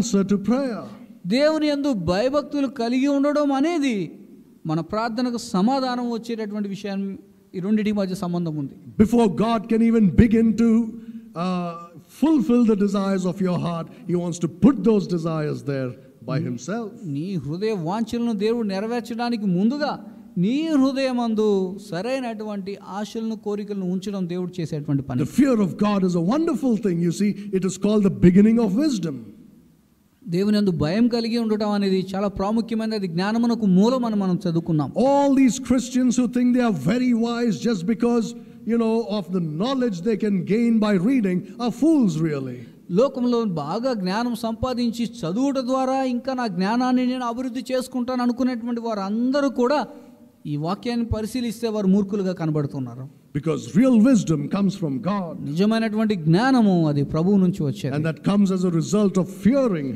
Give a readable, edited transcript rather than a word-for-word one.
answer to prayer. దేవుని యందు భయభక్తులు కలిగి ఉండడం అనేది మన ప్రార్థనకు సమాధానం వచ్చేటటువంటి విషయం. ఈ రెండింటి మధ్య సంబంధం ఉంది. Before God can even begin to fulfill the desires of your heart, He wants to put those desires there by Himself. నీ హృదయ వాంఛలను దేవుడు నెరవేర్చడానికి ముందుగా నీ హృదయమందు సరైనటువంటి ఆశలను కోరికలను ఉంచడం దేవుడు చేసేటువంటి పని. The fear of God is a wonderful thing. You see, it is called the beginning of wisdom. దేవుని యందు భయం కలిగి ఉండటం అనేది చాలా ప్రాముఖ్యమైనది. జ్ఞానమునకు మూలం అని మనం చదువుకున్నాం. All these Christians who think they are very wise just because, of the knowledge they can gain by reading are fools really. లోకంలో బాగా జ్ఞానం సంపాదించి చదువుట ద్వారా ఇంకా నా జ్ఞానాన్ని నేను అభివృద్ధి చేసుకుంటాను అనుకునేటువంటి వారు అందరూ కూడా ఈ వాక్యాన్ని పరిశీలిస్తే వారు మూర్ఖులుగా కనబడుతున్నారు. Because real wisdom comes from God. నిజమైనటువంటి జ్ఞానము అది ప్రభువు నుంచి వచ్చేది. And that comes as a result of fearing